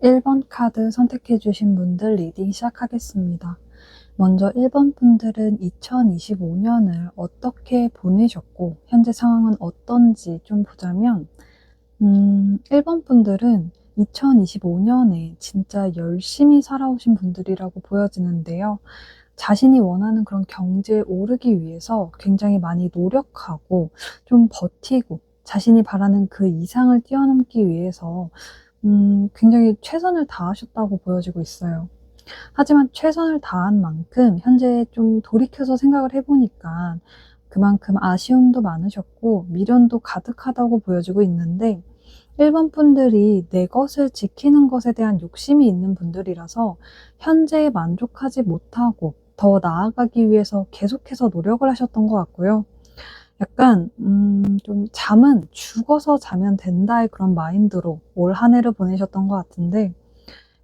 1번 카드 선택해 주신 분들 리딩 시작하겠습니다. 먼저 1번 분들은 2025년을 어떻게 보내셨고 현재 상황은 어떤지 좀 보자면 1번 분들은 2025년에 진짜 열심히 살아오신 분들이라고 보여지는데요. 자신이 원하는 그런 경제에 오르기 위해서 굉장히 많이 노력하고 좀 버티고 자신이 바라는 그 이상을 뛰어넘기 위해서 굉장히 최선을 다하셨다고 보여지고 있어요. 하지만 최선을 다한 만큼 현재 좀 돌이켜서 생각을 해보니까 그만큼 아쉬움도 많으셨고 미련도 가득하다고 보여지고 있는데 1번 분들이 내 것을 지키는 것에 대한 욕심이 있는 분들이라서 현재에 만족하지 못하고 더 나아가기 위해서 계속해서 노력을 하셨던 것 같고요. 약간 좀 잠은 죽어서 자면 된다의 그런 마인드로 올 한 해를 보내셨던 것 같은데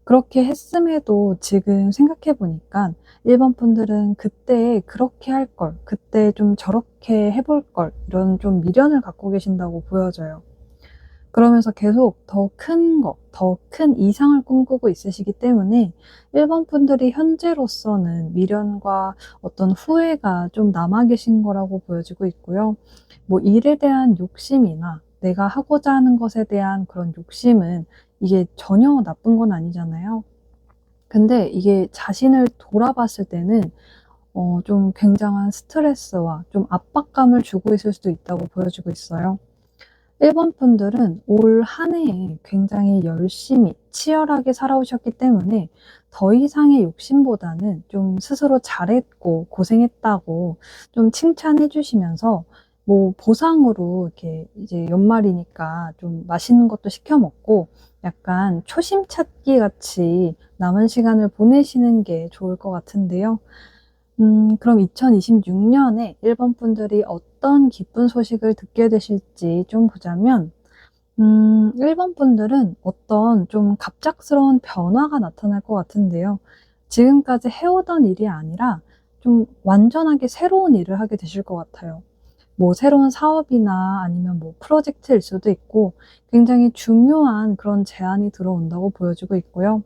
그렇게 했음에도 지금 생각해 보니까 1번 분들은 그때 그렇게 할 걸, 그때 좀 저렇게 해볼 걸 이런 좀 미련을 갖고 계신다고 보여져요. 그러면서 계속 더 큰 거, 더 큰 이상을 꿈꾸고 있으시기 때문에 1번 분들이 현재로서는 미련과 어떤 후회가 좀 남아 계신 거라고 보여지고 있고요. 뭐 일에 대한 욕심이나 내가 하고자 하는 것에 대한 그런 욕심은 이게 전혀 나쁜 건 아니잖아요. 근데 이게 자신을 돌아봤을 때는 좀 굉장한 스트레스와 좀 압박감을 주고 있을 수도 있다고 보여지고 있어요. 1번 분들은 올 한 해에 굉장히 열심히 치열하게 살아오셨기 때문에 더 이상의 욕심보다는 좀 스스로 잘했고 고생했다고 좀 칭찬해 주시면서 뭐 보상으로 이렇게 이제 연말이니까 좀 맛있는 것도 시켜 먹고 약간 초심 찾기 같이 남은 시간을 보내시는 게 좋을 것 같은데요. 그럼 2026년에 1번 분들이 어떤 기쁜 소식을 듣게 되실지 좀 보자면 1번 분들은 어떤 좀 갑작스러운 변화가 나타날 것 같은데요. 지금까지 해오던 일이 아니라 좀 완전하게 새로운 일을 하게 되실 것 같아요. 뭐 새로운 사업이나 아니면 뭐 프로젝트일 수도 있고 굉장히 중요한 그런 제안이 들어온다고 보여지고 있고요.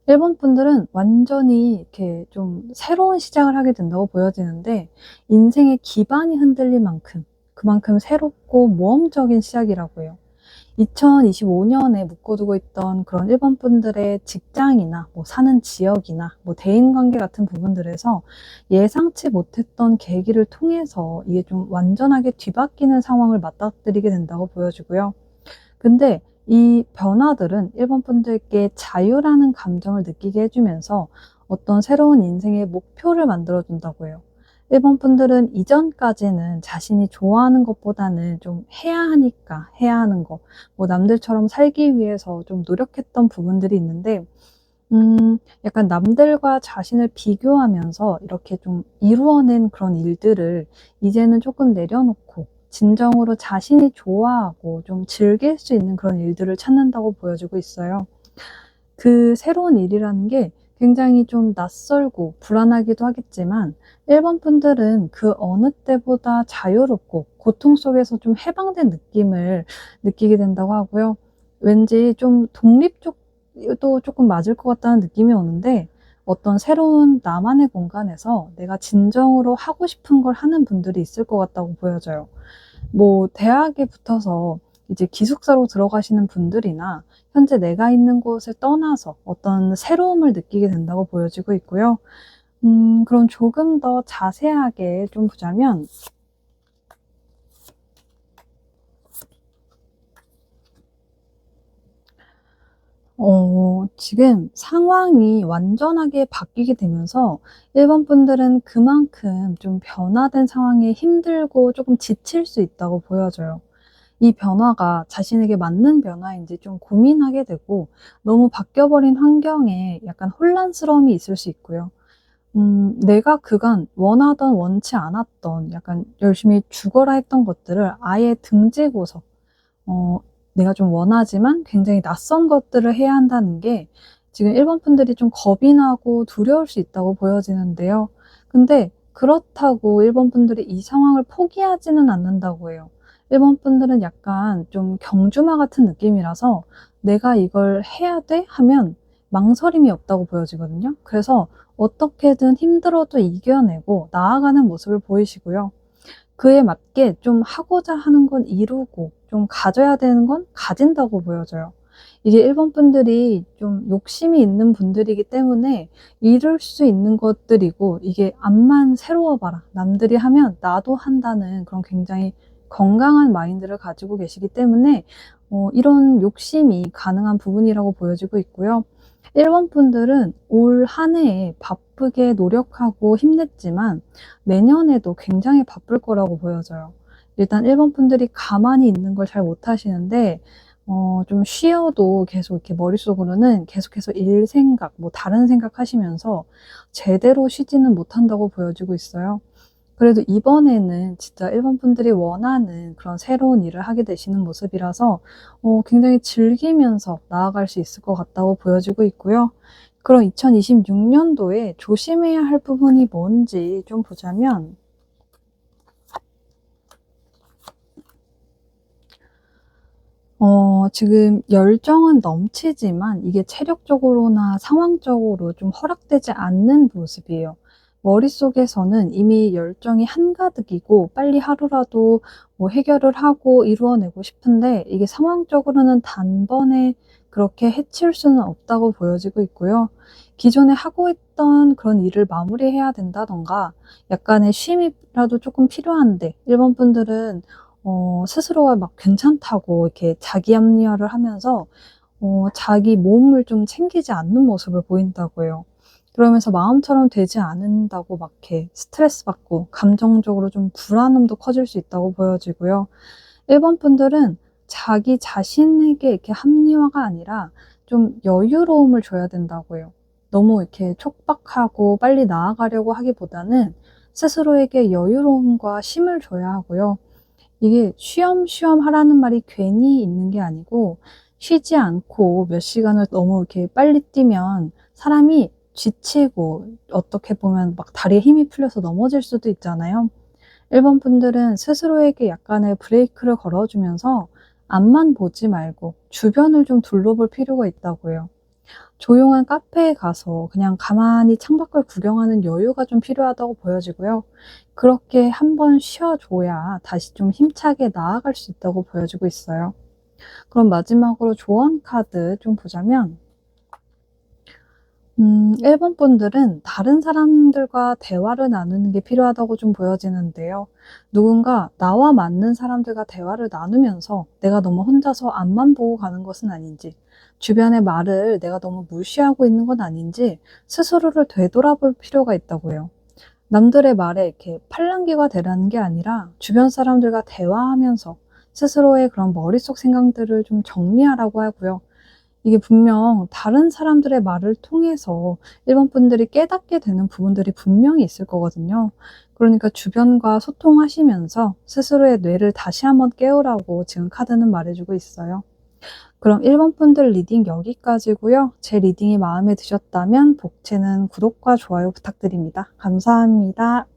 1번 분들은 완전히 이렇게 좀 새로운 시작을 하게 된다고 보여지는데 인생의 기반이 흔들릴 만큼 그만큼 새롭고 모험적인 시작이라고 해요. 2025년에 묶어두고 있던 그런 1번 분들의 직장이나 뭐 사는 지역이나 뭐 대인관계 같은 부분들에서 예상치 못했던 계기를 통해서 이게 좀 완전하게 뒤바뀌는 상황을 맞닥뜨리게 된다고 보여지고요. 근데 이 변화들은 1번 분들께 자유라는 감정을 느끼게 해주면서 어떤 새로운 인생의 목표를 만들어준다고 해요. 1번 분들은 이전까지는 자신이 좋아하는 것보다는 좀 해야 하니까 해야 하는 거, 뭐 남들처럼 살기 위해서 좀 노력했던 부분들이 있는데, 약간 남들과 자신을 비교하면서 이렇게 좀 이루어낸 그런 일들을 이제는 조금 내려놓고 진정으로 자신이 좋아하고 좀 즐길 수 있는 그런 일들을 찾는다고 보여지고 있어요. 그 새로운 일이라는 게 굉장히 좀 낯설고 불안하기도 하겠지만 1번 분들은 그 어느 때보다 자유롭고 고통 속에서 좀 해방된 느낌을 느끼게 된다고 하고요. 왠지 좀 독립 쪽도 조금 맞을 것 같다는 느낌이 오는데 어떤 새로운 나만의 공간에서 내가 진정으로 하고 싶은 걸 하는 분들이 있을 것 같다고 보여져요. 뭐 대학에 붙어서 이제 기숙사로 들어가시는 분들이나 현재 내가 있는 곳을 떠나서 어떤 새로움을 느끼게 된다고 보여지고 있고요. 그럼 조금 더 자세하게 좀 보자면, 지금 상황이 완전하게 바뀌게 되면서 1번 분들은 그만큼 좀 변화된 상황에 힘들고 조금 지칠 수 있다고 보여져요. 이 변화가 자신에게 맞는 변화인지 좀 고민하게 되고 너무 바뀌어버린 환경에 약간 혼란스러움이 있을 수 있고요. 내가 그간 원하던 원치 않았던 약간 열심히 죽어라 했던 것들을 아예 등지고서 어, 내가 좀 원하지만 굉장히 낯선 것들을 해야 한다는 게 지금 1번 분들이 좀 겁이 나고 두려울 수 있다고 보여지는데요. 근데 그렇다고 1번 분들이 이 상황을 포기하지는 않는다고 해요. 1번 분들은 약간 좀 경주마 같은 느낌이라서 내가 이걸 해야 돼? 하면 망설임이 없다고 보여지거든요. 그래서 어떻게든 힘들어도 이겨내고 나아가는 모습을 보이시고요. 그에 맞게 좀 하고자 하는 건 이루고 좀 가져야 되는 건 가진다고 보여져요. 이게 1번 분들이 좀 욕심이 있는 분들이기 때문에 이룰 수 있는 것들이고, 이게 앞만 새로워 봐라, 남들이 하면 나도 한다는 그런 굉장히 건강한 마인드를 가지고 계시기 때문에 이런 욕심이 가능한 부분이라고 보여지고 있고요. 1번 분들은 올 한 해에 바쁘게 노력하고 힘냈지만 내년에도 굉장히 바쁠 거라고 보여져요. 일단 1번 분들이 가만히 있는 걸 잘 못하시는데 좀 쉬어도 계속 이렇게 머릿속으로는 계속해서 일 생각, 뭐 다른 생각 하시면서 제대로 쉬지는 못한다고 보여지고 있어요. 그래도 이번에는 진짜 1번 분들이 원하는 그런 새로운 일을 하게 되시는 모습이라서 굉장히 즐기면서 나아갈 수 있을 것 같다고 보여지고 있고요. 그럼 2026년도에 조심해야 할 부분이 뭔지 좀 보자면, 지금 열정은 넘치지만 이게 체력적으로나 상황적으로 좀 허락되지 않는 모습이에요. 머릿속에서는 이미 열정이 한가득이고 빨리 하루라도 뭐 해결을 하고 이루어내고 싶은데, 이게 상황적으로는 단번에 그렇게 해칠 수는 없다고 보여지고 있고요. 기존에 하고 있던 그런 일을 마무리해야 된다던가 약간의 쉼이라도 조금 필요한데, 1번 분들은 스스로가 막 괜찮다고 이렇게 자기 합리화를 하면서 자기 몸을 좀 챙기지 않는 모습을 보인다고 해요. 그러면서 마음처럼 되지 않는다고 막 이렇게 스트레스 받고 감정적으로 좀 불안함도 커질 수 있다고 보여지고요. 1번 분들은 자기 자신에게 이렇게 합리화가 아니라 좀 여유로움을 줘야 된다고 해요. 너무 이렇게 촉박하고 빨리 나아가려고 하기보다는 스스로에게 여유로움과 쉼을 줘야 하고요. 이게 쉬엄쉬엄 하라는 말이 괜히 있는 게 아니고, 쉬지 않고 몇 시간을 너무 이렇게 빨리 뛰면 사람이 지치고 어떻게 보면 막 다리에 힘이 풀려서 넘어질 수도 있잖아요. 1번 분들은 스스로에게 약간의 브레이크를 걸어주면서 앞만 보지 말고 주변을 좀 둘러볼 필요가 있다고요. 조용한 카페에 가서 그냥 가만히 창밖을 구경하는 여유가 좀 필요하다고 보여지고요. 그렇게 한번 쉬어줘야 다시 좀 힘차게 나아갈 수 있다고 보여지고 있어요. 그럼 마지막으로 조언 카드 좀 보자면, 1번 분들은 다른 사람들과 대화를 나누는 게 필요하다고 좀 보여지는데요. 누군가 나와 맞는 사람들과 대화를 나누면서 내가 너무 혼자서 앞만 보고 가는 것은 아닌지, 주변의 말을 내가 너무 무시하고 있는 건 아닌지 스스로를 되돌아볼 필요가 있다고 해요. 남들의 말에 이렇게 팔랑귀가 되라는 게 아니라 주변 사람들과 대화하면서 스스로의 그런 머릿속 생각들을 좀 정리하라고 하고요. 이게 분명 다른 사람들의 말을 통해서 1번 분들이 깨닫게 되는 부분들이 분명히 있을 거거든요. 그러니까 주변과 소통하시면서 스스로의 뇌를 다시 한번 깨우라고 지금 카드는 말해주고 있어요. 그럼 1번 분들 리딩 여기까지고요. 제 리딩이 마음에 드셨다면 복채는 구독과 좋아요 부탁드립니다. 감사합니다.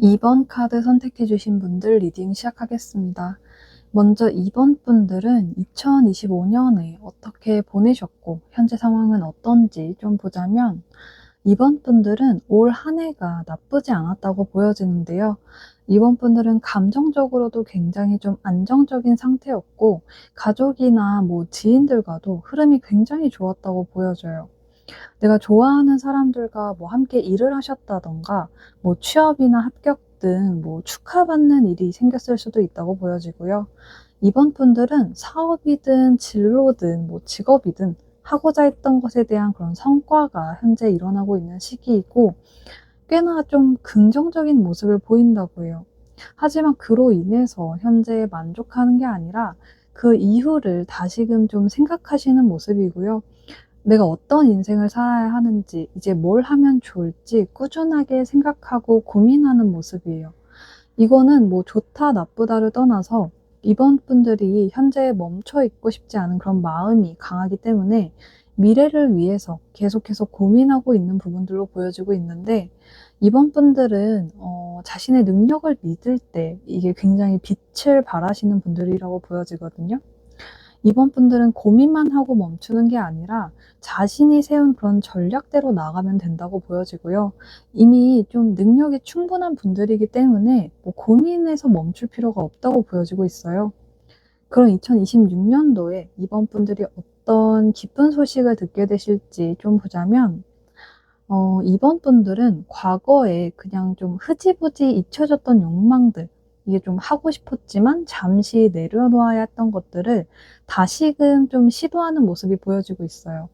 2번 카드 선택해 주신 분들 리딩 시작하겠습니다. 먼저 2번 분들은 2025년에 어떻게 보내셨고 현재 상황은 어떤지 좀 보자면, 2번 분들은 올 한 해가 나쁘지 않았다고 보여지는데요. 2번 분들은 감정적으로도 굉장히 좀 안정적인 상태였고, 가족이나 뭐 지인들과도 흐름이 굉장히 좋았다고 보여져요. 내가 좋아하는 사람들과 뭐 함께 일을 하셨다던가 뭐 취업이나 합격 등 뭐 축하받는 일이 생겼을 수도 있다고 보여지고요. 이번 분들은 사업이든 진로든 뭐 직업이든 하고자 했던 것에 대한 그런 성과가 현재 일어나고 있는 시기이고, 꽤나 좀 긍정적인 모습을 보인다고 해요. 하지만 그로 인해서 현재 만족하는 게 아니라 그 이후를 다시금 좀 생각하시는 모습이고요. 내가 어떤 인생을 살아야 하는지, 이제 뭘 하면 좋을지 꾸준하게 생각하고 고민하는 모습이에요. 이거는 뭐 좋다 나쁘다를 떠나서 이번 분들이 현재에 멈춰 있고 싶지 않은 그런 마음이 강하기 때문에 미래를 위해서 계속해서 고민하고 있는 부분들로 보여지고 있는데, 이번 분들은 자신의 능력을 믿을 때 이게 굉장히 빛을 발하시는 분들이라고 보여지거든요. 이번 분들은 고민만 하고 멈추는 게 아니라 자신이 세운 그런 전략대로 나가면 된다고 보여지고요. 이미 좀 능력이 충분한 분들이기 때문에 뭐 고민해서 멈출 필요가 없다고 보여지고 있어요. 그럼 2026년도에 이번 분들이 어떤 기쁜 소식을 듣게 되실지 좀 보자면, 이번 분들은 과거에 그냥 좀 흐지부지 잊혀졌던 욕망들, 이게 좀 하고 싶었지만 잠시 내려놓아야 했던 것들을 다시금 좀 시도하는 모습이 보여지고 있어요.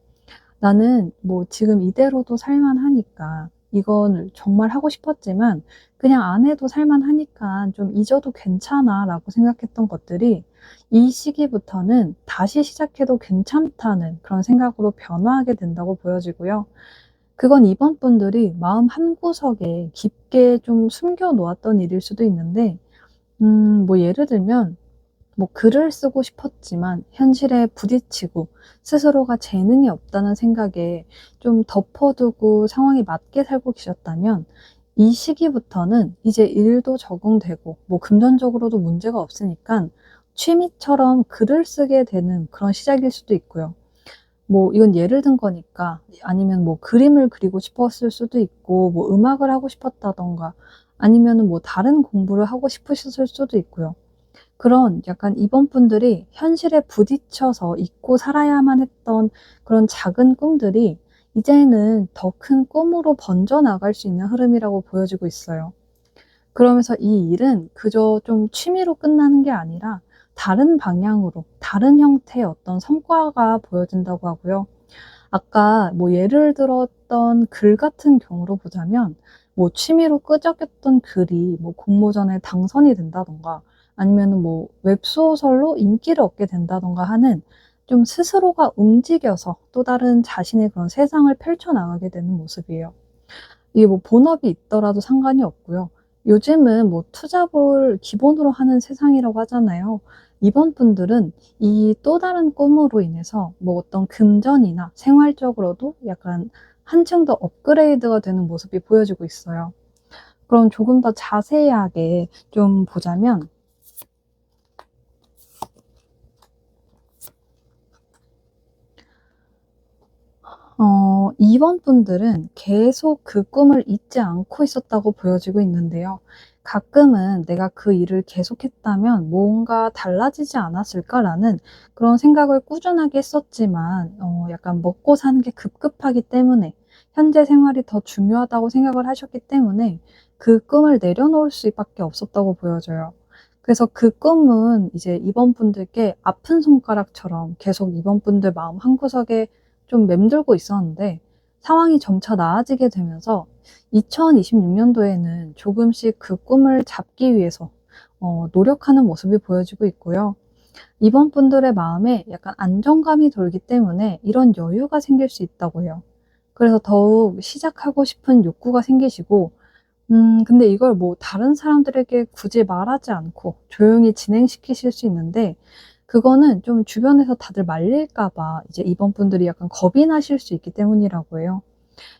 나는 뭐 지금 이대로도 살만하니까, 이건 정말 하고 싶었지만 그냥 안 해도 살만하니까 좀 잊어도 괜찮아 라고 생각했던 것들이 이 시기부터는 다시 시작해도 괜찮다는 그런 생각으로 변화하게 된다고 보여지고요. 그건 이번 분들이 마음 한구석에 깊게 좀 숨겨 놓았던 일일 수도 있는데, 뭐 예를 들면 뭐 글을 쓰고 싶었지만 현실에 부딪히고 스스로가 재능이 없다는 생각에 좀 덮어두고 상황에 맞게 살고 계셨다면, 이 시기부터는 이제 일도 적응되고 뭐 금전적으로도 문제가 없으니까 취미처럼 글을 쓰게 되는 그런 시작일 수도 있고요. 뭐 이건 예를 든 거니까, 아니면 뭐 그림을 그리고 싶었을 수도 있고, 뭐 음악을 하고 싶었다던가, 아니면은 뭐 다른 공부를 하고 싶으셨을 수도 있고요. 그런 약간 이번 분들이 현실에 부딪혀서 잊고 살아야만 했던 그런 작은 꿈들이 이제는 더 큰 꿈으로 번져나갈 수 있는 흐름이라고 보여지고 있어요. 그러면서 이 일은 그저 좀 취미로 끝나는 게 아니라 다른 방향으로, 다른 형태의 어떤 성과가 보여진다고 하고요. 아까 뭐 예를 들었던 글 같은 경우로 보자면, 뭐 취미로 끄적였던 글이 뭐 공모전에 당선이 된다던가, 아니면은 뭐 웹소설로 인기를 얻게 된다던가 하는, 좀 스스로가 움직여서 또 다른 자신의 그런 세상을 펼쳐나가게 되는 모습이에요. 이게 뭐 본업이 있더라도 상관이 없고요. 요즘은 뭐 투잡을 기본으로 하는 세상이라고 하잖아요. 이번 분들은 이 또 다른 꿈으로 인해서 뭐 어떤 금전이나 생활적으로도 약간 한층 더 업그레이드가 되는 모습이 보여지고 있어요. 그럼 조금 더 자세하게 좀 보자면, 2번 분들은 계속 그 꿈을 잊지 않고 있었다고 보여지고 있는데요. 가끔은 내가 그 일을 계속했다면 뭔가 달라지지 않았을까라는 그런 생각을 꾸준하게 했었지만, 약간 먹고 사는 게 급급하기 때문에, 현재 생활이 더 중요하다고 생각을 하셨기 때문에 그 꿈을 내려놓을 수밖에 없었다고 보여져요. 그래서 그 꿈은 이제 이번 분들께 아픈 손가락처럼 계속 이번 분들 마음 한구석에 좀 맴돌고 있었는데, 상황이 점차 나아지게 되면서 2026년도에는 조금씩 그 꿈을 잡기 위해서 노력하는 모습이 보여지고 있고요. 이번 분들의 마음에 약간 안정감이 돌기 때문에 이런 여유가 생길 수 있다고 해요. 그래서 더욱 시작하고 싶은 욕구가 생기시고, 근데 이걸 뭐 다른 사람들에게 굳이 말하지 않고 조용히 진행시키실 수 있는데, 그거는 좀 주변에서 다들 말릴까 봐 이제 이번 분들이 약간 겁이 나실 수 있기 때문이라고 해요.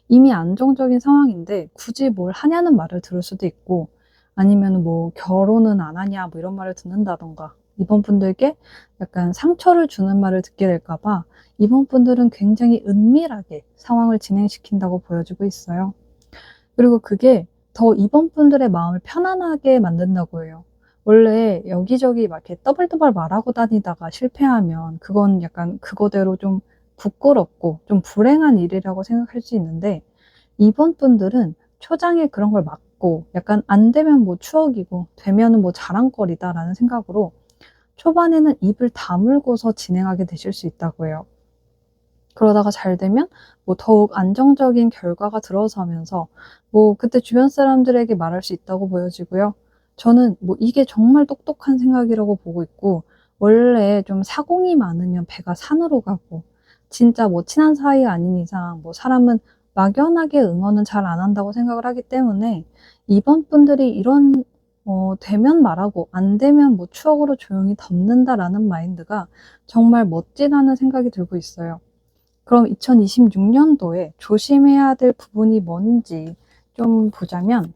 이미 안정적인 상황인데 굳이 뭘 하냐는 말을 들을 수도 있고, 아니면은 뭐 결혼은 안 하냐 뭐 이런 말을 듣는다던가, 이번 분들께 약간 상처를 주는 말을 듣게 될까 봐 이번 분들은 굉장히 은밀하게 상황을 진행시킨다고 보여지고 있어요. 그리고 그게 더 이번 분들의 마음을 편안하게 만든다고 해요. 원래 여기저기 막 이렇게 떠벌떠벌 말하고 다니다가 실패하면 그건 약간 그거대로 좀 부끄럽고 좀 불행한 일이라고 생각할 수 있는데, 이번 분들은 초장에 그런 걸 막고 약간 안 되면 뭐 추억이고 되면은 뭐 자랑거리다라는 생각으로 초반에는 입을 다물고서 진행하게 되실 수 있다고 해요. 그러다가 잘 되면 뭐 더욱 안정적인 결과가 들어서면서 뭐 그때 주변 사람들에게 말할 수 있다고 보여지고요. 저는 뭐 이게 정말 똑똑한 생각이라고 보고 있고, 원래 좀 사공이 많으면 배가 산으로 가고, 진짜 뭐 친한 사이 아닌 이상 뭐 사람은 막연하게 응원은 잘 안 한다고 생각을 하기 때문에, 이번 분들이 이런 되면 말하고 안 되면 뭐 추억으로 조용히 덮는다라는 마인드가 정말 멋지다는 생각이 들고 있어요. 그럼 2026년도에 조심해야 될 부분이 뭔지 좀 보자면,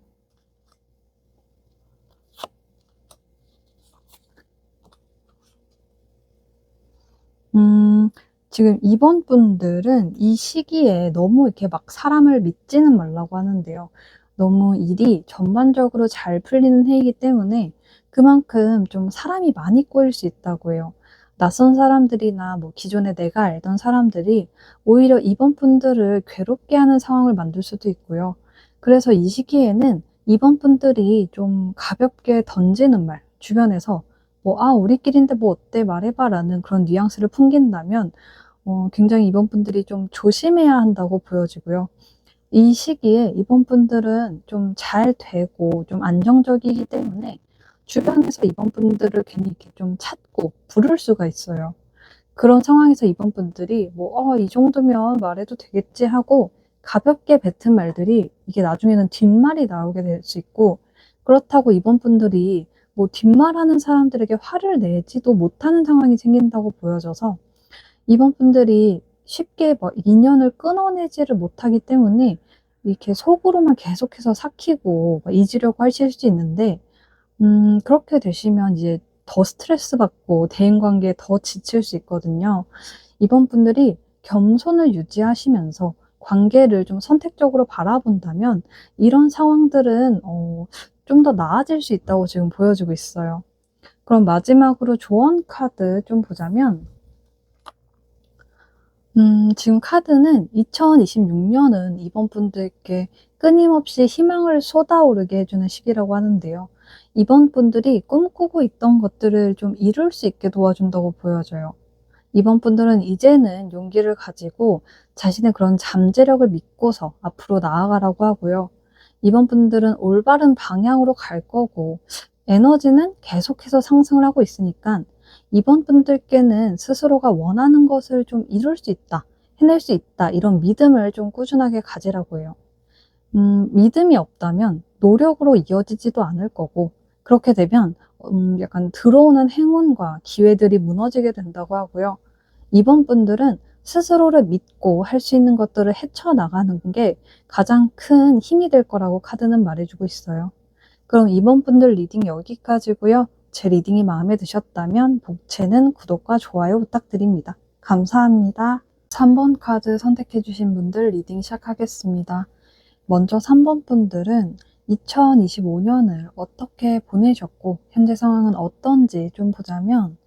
음, 지금 2번 분들은 이 시기에 너무 이렇게 막 사람을 믿지는 말라고 하는데요. 너무 일이 전반적으로 잘 풀리는 해이기 때문에 그만큼 좀 사람이 많이 꼬일 수 있다고 해요. 낯선 사람들이나 뭐 기존에 내가 알던 사람들이 오히려 2번 분들을 괴롭게 하는 상황을 만들 수도 있고요. 그래서 이 시기에는 2번 분들이 좀 가볍게 던지는 말, 주변에서 뭐, 아, 우리끼리인데 뭐 어때? 말해봐. 라는 그런 뉘앙스를 풍긴다면, 굉장히 이번 분들이 좀 조심해야 한다고 보여지고요. 이 시기에 이번 분들은 좀 잘 되고 좀 안정적이기 때문에 주변에서 이번 분들을 괜히 이렇게 좀 찾고 부를 수가 있어요. 그런 상황에서 이번 분들이 뭐, 이 정도면 말해도 되겠지 하고 가볍게 뱉은 말들이 이게 나중에는 뒷말이 나오게 될 수 있고, 그렇다고 이번 분들이 뭐 뒷말하는 사람들에게 화를 내지도 못하는 상황이 생긴다고 보여져서 이번 분들이 쉽게 뭐 인연을 끊어내지를 못하기 때문에 이렇게 속으로만 계속해서 삭히고 막 잊으려고 하실 수 있는데, 그렇게 되시면 이제 더 스트레스 받고 대인 관계에 더 지칠 수 있거든요. 이번 분들이 겸손을 유지하시면서 관계를 좀 선택적으로 바라본다면 이런 상황들은 좀 더 나아질 수 있다고 지금 보여지고 있어요. 그럼 마지막으로 조언 카드 좀 보자면, 지금 카드는 2026년은 이번 분들께 끊임없이 희망을 쏟아오르게 해주는 시기라고 하는데요. 이번 분들이 꿈꾸고 있던 것들을 좀 이룰 수 있게 도와준다고 보여져요. 이번 분들은 이제는 용기를 가지고 자신의 그런 잠재력을 믿고서 앞으로 나아가라고 하고요. 이번 분들은 올바른 방향으로 갈 거고 에너지는 계속해서 상승을 하고 있으니까 이번 분들께는 스스로가 원하는 것을 좀 이룰 수 있다, 해낼 수 있다, 이런 믿음을 좀 꾸준하게 가지라고 해요. 믿음이 없다면 노력으로 이어지지도 않을 거고, 그렇게 되면 약간 들어오는 행운과 기회들이 무너지게 된다고 하고요. 이번 분들은 스스로를 믿고 할 수 있는 것들을 헤쳐나가는 게 가장 큰 힘이 될 거라고 카드는 말해주고 있어요. 그럼 이번 분들 리딩 여기까지고요. 제 리딩이 마음에 드셨다면 복채는 구독과 좋아요 부탁드립니다. 감사합니다. 3번 카드 선택해주신 분들 리딩 시작하겠습니다. 먼저 3번 분들은 2025년을 어떻게 보내셨고 현재 상황은 어떤지 좀 보자면,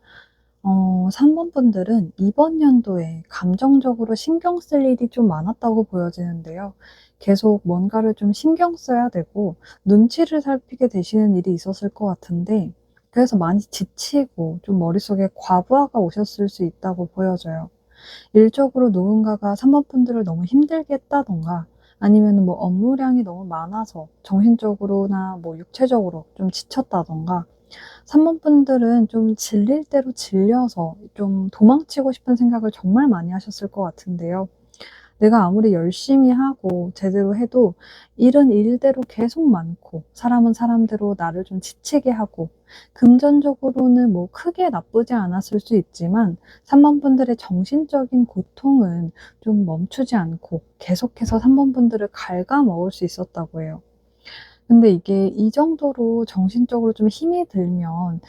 3번 분들은 이번 연도에 감정적으로 신경 쓸 일이 좀 많았다고 보여지는데요. 계속 뭔가를 좀 신경 써야 되고 눈치를 살피게 되시는 일이 있었을 것 같은데, 그래서 많이 지치고 좀 머릿속에 과부하가 오셨을 수 있다고 보여져요. 일적으로 누군가가 3번 분들을 너무 힘들게 했다던가 아니면 뭐 업무량이 너무 많아서 정신적으로나 뭐 육체적으로 좀 지쳤다던가, 3번 분들은 좀 질릴 대로 질려서 좀 도망치고 싶은 생각을 정말 많이 하셨을 것 같은데요. 내가 아무리 열심히 하고 제대로 해도 일은 일대로 계속 많고 사람은 사람대로 나를 좀 지치게 하고, 금전적으로는 뭐 크게 나쁘지 않았을 수 있지만 3번 분들의 정신적인 고통은 좀 멈추지 않고 계속해서 3번 분들을 갉아먹을 수 있었다고 해요. 근데 이게 이 정도로 정신적으로 좀 힘이 들면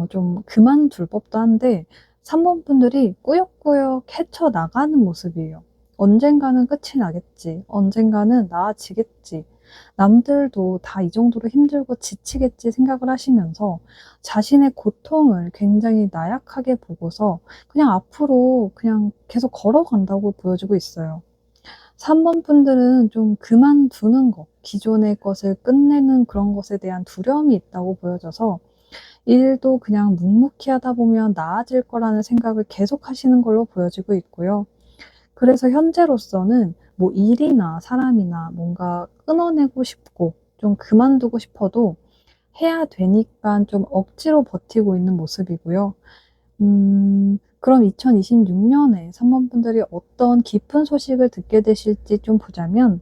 좀 그만둘 법도 한데 3번 분들이 꾸역꾸역 헤쳐나가는 모습이에요. 언젠가는 끝이 나겠지. 언젠가는 나아지겠지. 남들도 다 이 정도로 힘들고 지치겠지 생각을 하시면서 자신의 고통을 굉장히 나약하게 보고서 그냥 앞으로 그냥 계속 걸어간다고 보여지고 있어요. 3번 분들은 좀 그만두는 것, 기존의 것을 끝내는 그런 것에 대한 두려움이 있다고 보여져서 일도 그냥 묵묵히 하다 보면 나아질 거라는 생각을 계속 하시는 걸로 보여지고 있고요. 그래서 현재로서는 뭐 일이나 사람이나 뭔가 끊어내고 싶고 좀 그만두고 싶어도 해야 되니까 좀 억지로 버티고 있는 모습이고요. 그럼 2026년에 3번 분들이 어떤 깊은 소식을 듣게 되실지 좀 보자면,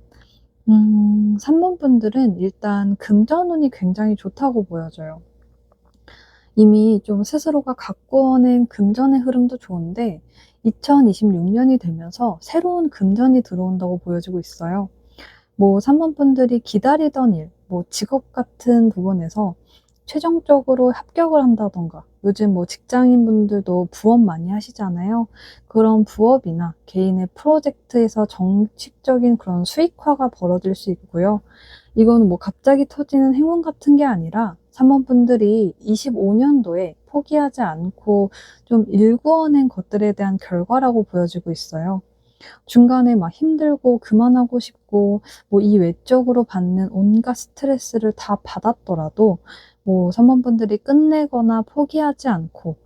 3번 분들은 일단 금전운이 굉장히 좋다고 보여져요. 이미 좀 스스로가 가꾸어낸 금전의 흐름도 좋은데 2026년이 되면서 새로운 금전이 들어온다고 보여지고 있어요. 뭐 3번 분들이 기다리던 일, 뭐 직업 같은 부분에서 최종적으로 합격을 한다던가 요즘 뭐 직장인분들도 부업 많이 하시잖아요. 그런 부업이나 개인의 프로젝트에서 정식적인 그런 수익화가 벌어질 수 있고요. 이거는 뭐 갑자기 터지는 행운 같은 게 아니라 사모분들이 25년도에 포기하지 않고 좀 일구어낸 것들에 대한 결과라고 보여지고 있어요. 중간에 막 힘들고 그만하고 싶고 뭐 이 외적으로 받는 온갖 스트레스를 다 받았더라도 뭐 사모분들이 끝내거나 포기하지 않고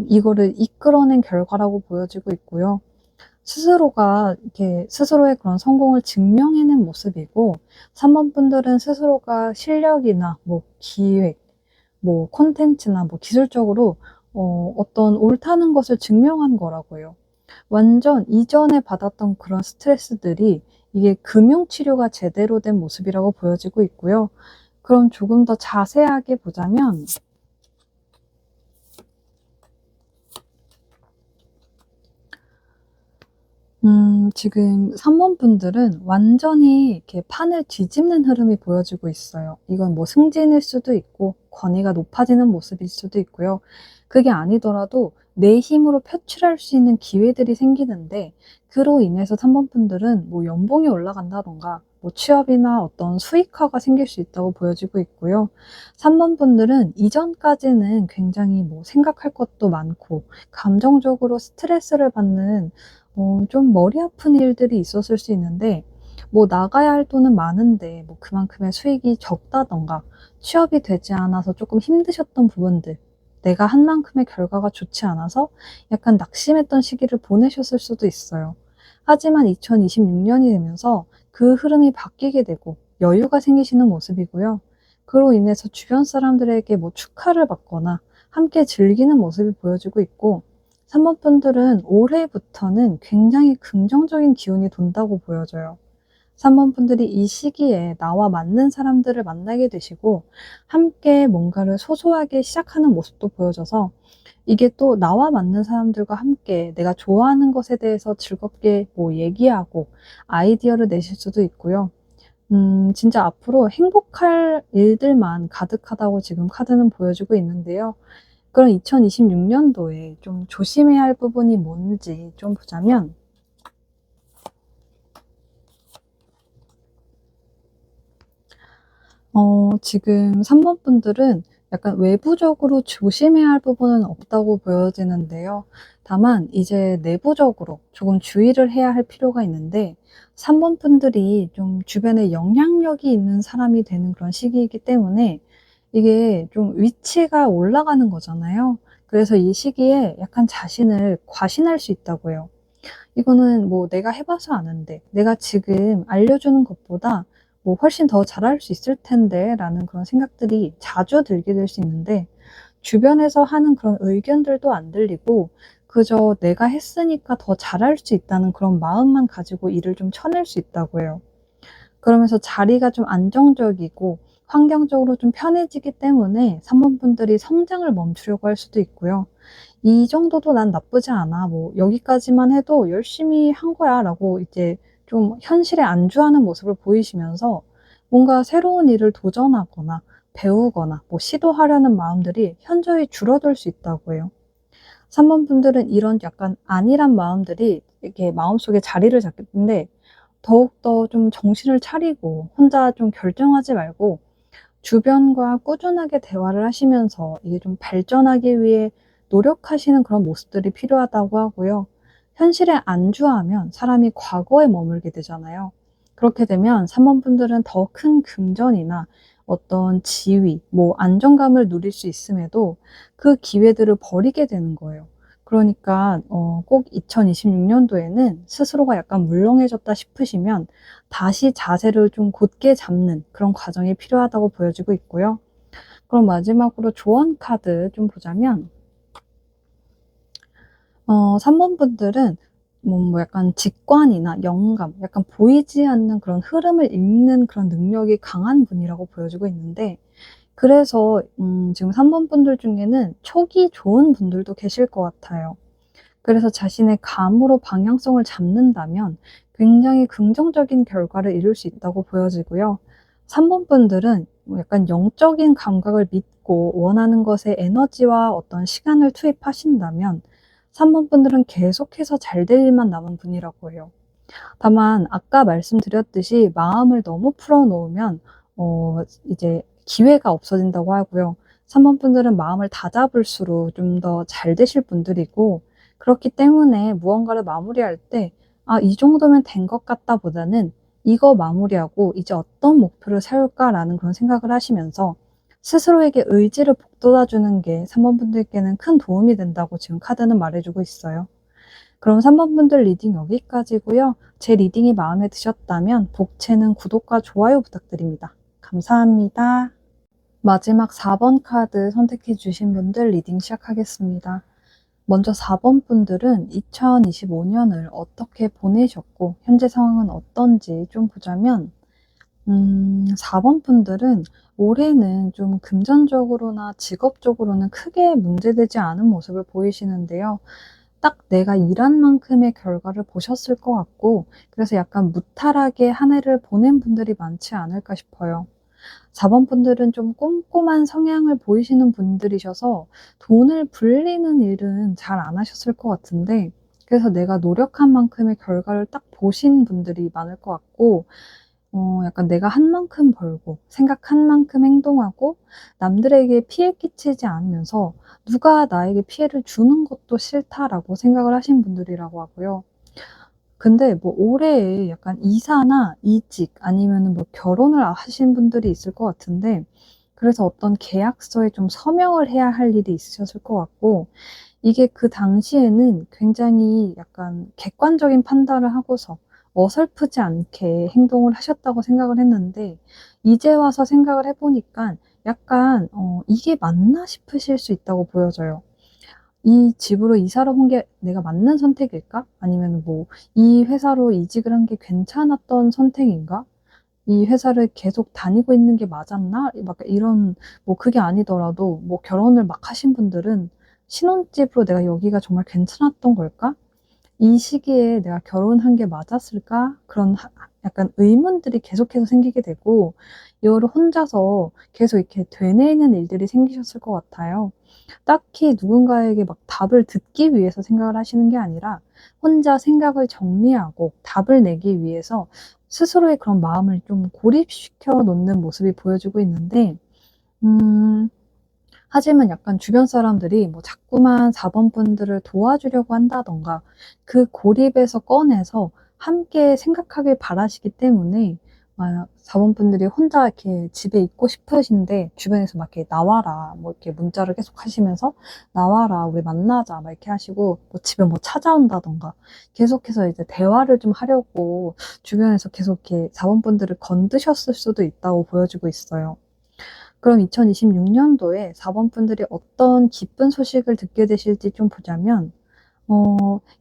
이거를 이끌어낸 결과라고 보여지고 있고요. 스스로가 이렇게 스스로의 그런 성공을 증명해낸 모습이고, 3번분들은 스스로가 실력이나 뭐 기획, 뭐 콘텐츠나 뭐 기술적으로 어떤 옳다는 것을 증명한 거라고요. 완전 이전에 받았던 그런 스트레스들이 이게 금융치료가 제대로 된 모습이라고 보여지고 있고요. 그럼 조금 더 자세하게 보자면, 지금 3번 분들은 완전히 이렇게 판을 뒤집는 흐름이 보여지고 있어요. 이건 뭐 승진일 수도 있고, 권위가 높아지는 모습일 수도 있고요. 그게 아니더라도 내 힘으로 표출할 수 있는 기회들이 생기는데, 그로 인해서 3번 분들은 뭐 연봉이 올라간다던가, 뭐 취업이나 어떤 수익화가 생길 수 있다고 보여지고 있고요. 3번 분들은 이전까지는 굉장히 뭐 생각할 것도 많고, 감정적으로 스트레스를 받는 좀 머리 아픈 일들이 있었을 수 있는데, 뭐 나가야 할 돈은 많은데 뭐 그만큼의 수익이 적다던가 취업이 되지 않아서 조금 힘드셨던 부분들, 내가 한 만큼의 결과가 좋지 않아서 약간 낙심했던 시기를 보내셨을 수도 있어요. 하지만 2026년이 되면서 그 흐름이 바뀌게 되고 여유가 생기시는 모습이고요. 그로 인해서 주변 사람들에게 뭐 축하를 받거나 함께 즐기는 모습이 보여지고 있고, 3번 분들은 올해부터는 굉장히 긍정적인 기운이 돈다고 보여져요. 3번 분들이 이 시기에 나와 맞는 사람들을 만나게 되시고 함께 뭔가를 소소하게 시작하는 모습도 보여져서, 이게 또 나와 맞는 사람들과 함께 내가 좋아하는 것에 대해서 즐겁게 뭐 얘기하고 아이디어를 내실 수도 있고요. 진짜 앞으로 행복할 일들만 가득하다고 지금 카드는 보여주고 있는데요. 그럼 2026년도에 좀 조심해야 할 부분이 뭔지 좀 보자면, 지금 3번 분들은 약간 외부적으로 조심해야 할 부분은 없다고 보여지는데요. 다만 이제 내부적으로 조금 주의를 해야 할 필요가 있는데, 3번 분들이 좀 주변에 영향력이 있는 사람이 되는 그런 시기이기 때문에 이게 좀 위치가 올라가는 거잖아요. 그래서 이 시기에 약간 자신을 과신할 수 있다고요. 이거는 뭐 내가 해봐서 아는데, 내가 지금 알려주는 것보다 뭐 훨씬 더 잘할 수 있을 텐데 라는 그런 생각들이 자주 들게 될 수 있는데, 주변에서 하는 그런 의견들도 안 들리고 그저 내가 했으니까 더 잘할 수 있다는 그런 마음만 가지고 일을 좀 쳐낼 수 있다고 해요. 그러면서 자리가 좀 안정적이고 환경적으로 좀 편해지기 때문에 3번 분들이 성장을 멈추려고 할 수도 있고요. 이 정도도 난 나쁘지 않아. 뭐 여기까지만 해도 열심히 한 거야 라고 이제 좀 현실에 안주하는 모습을 보이시면서 뭔가 새로운 일을 도전하거나 배우거나 뭐 시도하려는 마음들이 현저히 줄어들 수 있다고 해요. 3번 분들은 이런 약간 안일한 마음들이 이렇게 마음속에 자리를 잡겠는데, 더욱더 좀 정신을 차리고 혼자 좀 결정하지 말고 주변과 꾸준하게 대화를 하시면서 이게 좀 발전하기 위해 노력하시는 그런 모습들이 필요하다고 하고요. 현실에 안주하면 사람이 과거에 머물게 되잖아요. 그렇게 되면 3번 분들은 더 큰 금전이나 어떤 지위, 뭐 안정감을 누릴 수 있음에도 그 기회들을 버리게 되는 거예요. 그러니까 꼭 2026년도에는 스스로가 약간 물렁해졌다 싶으시면 다시 자세를 좀 곧게 잡는 그런 과정이 필요하다고 보여지고 있고요. 그럼 마지막으로 조언 카드 좀 보자면, 3번 분들은 뭐 약간 직관이나 영감, 약간 보이지 않는 그런 흐름을 읽는 그런 능력이 강한 분이라고 보여지고 있는데, 그래서 지금 3번 분들 중에는 촉이 좋은 분들도 계실 것 같아요. 그래서 자신의 감으로 방향성을 잡는다면 굉장히 긍정적인 결과를 이룰 수 있다고 보여지고요. 3번 분들은 뭐 약간 영적인 감각을 믿고 원하는 것에 에너지와 어떤 시간을 투입하신다면 3번 분들은 계속해서 잘 될 일만 남은 분이라고 해요. 다만 아까 말씀드렸듯이 마음을 너무 풀어놓으면 이제 기회가 없어진다고 하고요. 3번 분들은 마음을 다잡을수록 좀 더 잘 되실 분들이고, 그렇기 때문에 무언가를 마무리할 때 이 정도면 된 것 같다 보다는 이거 마무리하고 이제 어떤 목표를 세울까라는 그런 생각을 하시면서 스스로에게 의지를 북돋아주는 게 3번 분들께는 큰 도움이 된다고 지금 카드는 말해주고 있어요. 그럼 3번 분들 리딩 여기까지고요. 제 리딩이 마음에 드셨다면 복채는 구독과 좋아요 부탁드립니다. 감사합니다. 마지막 4번 카드 선택해 주신 분들 리딩 시작하겠습니다. 먼저 4번 분들은 2025년을 어떻게 보내셨고 현재 상황은 어떤지 좀 보자면 4번 분들은 올해는 좀 금전적으로나 직업적으로는 크게 문제되지 않은 모습을 보이시는데요. 딱 내가 일한 만큼의 결과를 보셨을 것 같고, 그래서 약간 무탈하게 한 해를 보낸 분들이 많지 않을까 싶어요. 4번 분들은 좀 꼼꼼한 성향을 보이시는 분들이셔서 돈을 불리는 일은 잘 안 하셨을 것 같은데, 그래서 내가 노력한 만큼의 결과를 딱 보신 분들이 많을 것 같고, 약간 내가 한 만큼 벌고 생각한 만큼 행동하고 남들에게 피해 끼치지 않으면서 누가 나에게 피해를 주는 것도 싫다라고 생각을 하신 분들이라고 하고요. 근데 뭐 올해에 약간 이사나 이직 아니면은 뭐 결혼을 하신 분들이 있을 것 같은데, 그래서 어떤 계약서에 좀 서명을 해야 할 일이 있으셨을 것 같고, 이게 그 당시에는 굉장히 약간 객관적인 판단을 하고서 어설프지 않게 행동을 하셨다고 생각을 했는데, 이제 와서 생각을 해보니까 약간 이게 맞나 싶으실 수 있다고 보여져요. 이 집으로 이사를 온 게 내가 맞는 선택일까? 아니면 뭐 이 회사로 이직을 한 게 괜찮았던 선택인가? 이 회사를 계속 다니고 있는 게 맞았나? 막 이런, 뭐 그게 아니더라도 뭐 결혼을 막 하신 분들은 신혼집으로 내가 여기가 정말 괜찮았던 걸까? 이 시기에 내가 결혼한 게 맞았을까? 그런 약간 의문들이 계속해서 생기게 되고, 이거를 혼자서 계속 이렇게 되뇌이는 일들이 생기셨을 것 같아요. 딱히 누군가에게 막 답을 듣기 위해서 생각을 하시는 게 아니라 혼자 생각을 정리하고 답을 내기 위해서 스스로의 그런 마음을 좀 고립시켜 놓는 모습이 보여지고 있는데, 하지만 약간 주변 사람들이 뭐 자꾸만 4번 분들을 도와주려고 한다던가 그 고립에서 꺼내서 함께 생각하길 바라시기 때문에 4번 분들이 혼자 이렇게 집에 있고 싶으신데 주변에서 막 이렇게 나와라 뭐 이렇게 문자를 계속 하시면서 나와라 우리 만나자 막 이렇게 하시고 뭐 집에 뭐 찾아온다던가 계속해서 이제 대화를 좀 하려고 주변에서 계속 이렇게 4번 분들을 건드셨을 수도 있다고 보여지고 있어요. 그럼 2026년도에 4번 분들이 어떤 기쁜 소식을 듣게 되실지 좀 보자면,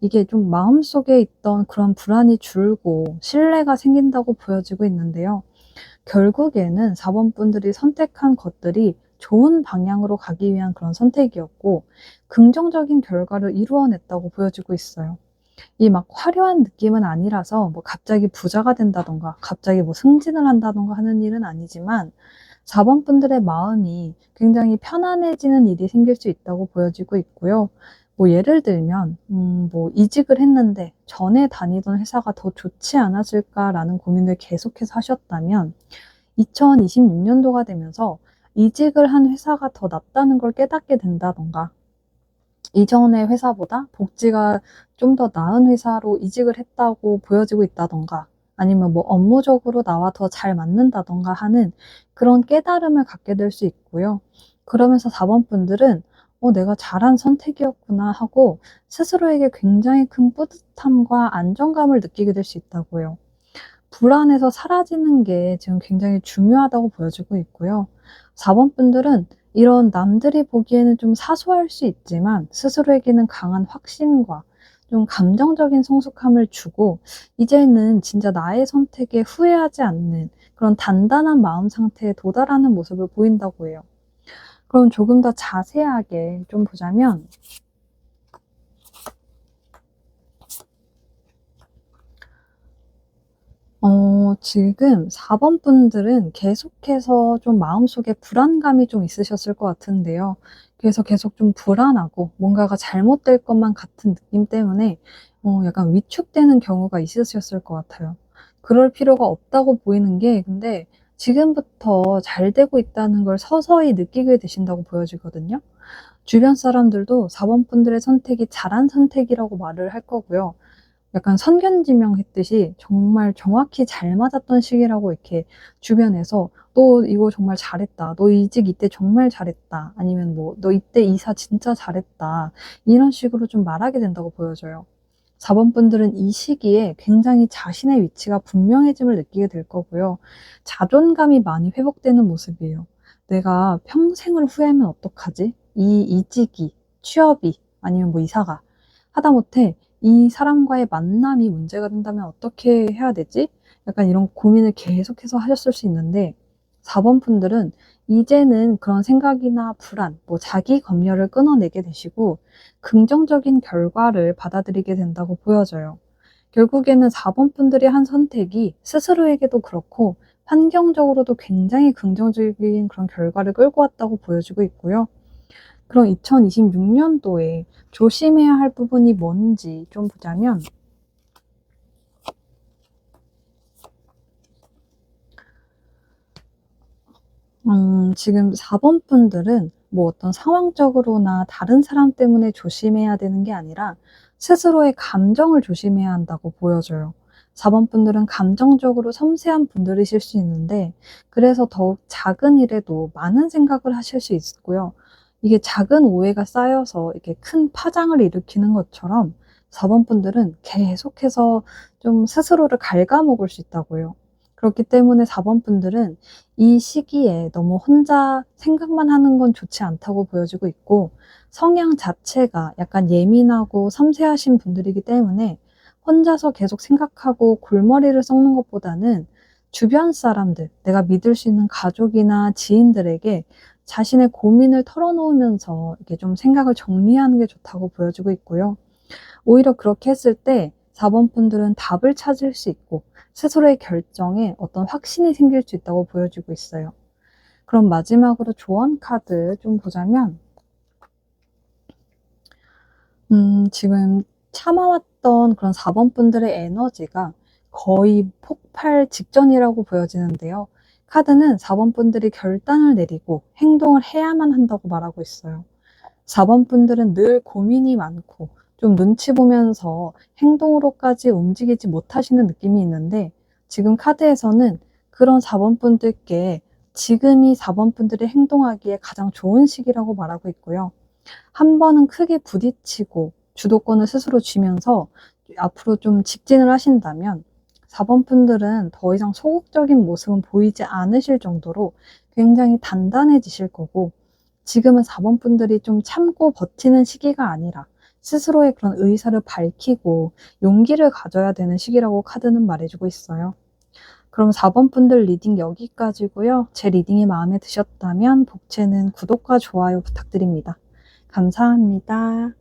이게 좀 마음속에 있던 그런 불안이 줄고 신뢰가 생긴다고 보여지고 있는데요. 결국에는 4번 분들이 선택한 것들이 좋은 방향으로 가기 위한 그런 선택이었고, 긍정적인 결과를 이루어냈다고 보여지고 있어요. 이 막 화려한 느낌은 아니라서 뭐 갑자기 부자가 된다던가 갑자기 뭐 승진을 한다던가 하는 일은 아니지만 4번 분들의 마음이 굉장히 편안해지는 일이 생길 수 있다고 보여지고 있고요. 뭐 예를 들면 뭐 이직을 했는데 전에 다니던 회사가 더 좋지 않았을까라는 고민을 계속해서 하셨다면 2026년도가 되면서 이직을 한 회사가 더 낫다는 걸 깨닫게 된다던가 이전의 회사보다 복지가 좀 더 나은 회사로 이직을 했다고 보여지고 있다던가 아니면 뭐 업무적으로 나와 더 잘 맞는다던가 하는 그런 깨달음을 갖게 될 수 있고요. 그러면서 4번 분들은 내가 잘한 선택이었구나 하고 스스로에게 굉장히 큰 뿌듯함과 안정감을 느끼게 될 수 있다고요. 불안해서 사라지는 게 지금 굉장히 중요하다고 보여지고 있고요. 4번 분들은 이런 남들이 보기에는 좀 사소할 수 있지만 스스로에게는 강한 확신과 좀 감정적인 성숙함을 주고 이제는 진짜 나의 선택에 후회하지 않는 그런 단단한 마음 상태에 도달하는 모습을 보인다고 해요. 그럼 조금 더 자세하게 좀 보자면 지금 4번 분들은 계속해서 좀 마음속에 불안감이 좀 있으셨을 것 같은데요. 그래서 계속 좀 불안하고 뭔가가 잘못될 것만 같은 느낌 때문에 약간 위축되는 경우가 있으셨을 것 같아요. 그럴 필요가 없다고 보이는 게 근데 지금부터 잘 되고 있다는 걸 서서히 느끼게 되신다고 보여지거든요. 주변 사람들도 4번 분들의 선택이 잘한 선택이라고 말을 할 거고요. 약간 선견지명 했듯이 정말 정확히 잘 맞았던 시기라고 이렇게 주변에서 "너 이거 정말 잘했다. 너 이직 이때 정말 잘했다." 아니면 뭐 "너 이때 이사 진짜 잘했다." 이런 식으로 좀 말하게 된다고 보여져요. 4번 분들은 이 시기에 굉장히 자신의 위치가 분명해짐을 느끼게 될 거고요. 자존감이 많이 회복되는 모습이에요. '내가 평생을 후회하면 어떡하지? 이 이직이, 취업이 아니면 뭐 이사가 하다못해 이 사람과의 만남이 문제가 된다면 어떻게 해야 되지?' 약간 이런 고민을 계속해서 하셨을 수 있는데 4번 분들은 이제는 그런 생각이나 불안, 뭐 자기 검열을 끊어내게 되시고 긍정적인 결과를 받아들이게 된다고 보여져요. 결국에는 4번 분들이 한 선택이 스스로에게도 그렇고 환경적으로도 굉장히 긍정적인 그런 결과를 끌고 왔다고 보여지고 있고요. 그럼 2026년도에 조심해야 할 부분이 뭔지 좀 보자면 지금 4번 분들은 뭐 어떤 상황적으로나 다른 사람 때문에 조심해야 되는 게 아니라 스스로의 감정을 조심해야 한다고 보여져요. 4번 분들은 감정적으로 섬세한 분들이실 수 있는데 그래서 더욱 작은 일에도 많은 생각을 하실 수 있고요. 이게 작은 오해가 쌓여서 이렇게 큰 파장을 일으키는 것처럼 4번 분들은 계속해서 좀 스스로를 갉아먹을 수 있다고요. 그렇기 때문에 4번 분들은 이 시기에 너무 혼자 생각만 하는 건 좋지 않다고 보여지고 있고 성향 자체가 약간 예민하고 섬세하신 분들이기 때문에 혼자서 계속 생각하고 골머리를 썩는 것보다는 주변 사람들, 내가 믿을 수 있는 가족이나 지인들에게 자신의 고민을 털어놓으면서 이렇게 좀 생각을 정리하는 게 좋다고 보여지고 있고요. 오히려 그렇게 했을 때 4번 분들은 답을 찾을 수 있고 스스로의 결정에 어떤 확신이 생길 수 있다고 보여지고 있어요. 그럼 마지막으로 조언 카드 좀 보자면 지금 참아왔던 그런 4번 분들의 에너지가 거의 폭발 직전이라고 보여지는데요. 카드는 4번 분들이 결단을 내리고 행동을 해야만 한다고 말하고 있어요. 4번 분들은 늘 고민이 많고 좀 눈치 보면서 행동으로까지 움직이지 못하시는 느낌이 있는데 지금 카드에서는 그런 4번 분들께 지금이 4번 분들이 행동하기에 가장 좋은 시기라고 말하고 있고요. 한 번은 크게 부딪히고 주도권을 스스로 쥐면서 앞으로 좀 직진을 하신다면 4번 분들은 더 이상 소극적인 모습은 보이지 않으실 정도로 굉장히 단단해지실 거고 지금은 4번 분들이 좀 참고 버티는 시기가 아니라 스스로의 그런 의사를 밝히고 용기를 가져야 되는 시기라고 카드는 말해주고 있어요. 그럼 4번 분들 리딩 여기까지고요. 제 리딩이 마음에 드셨다면 복채는 구독과 좋아요 부탁드립니다. 감사합니다.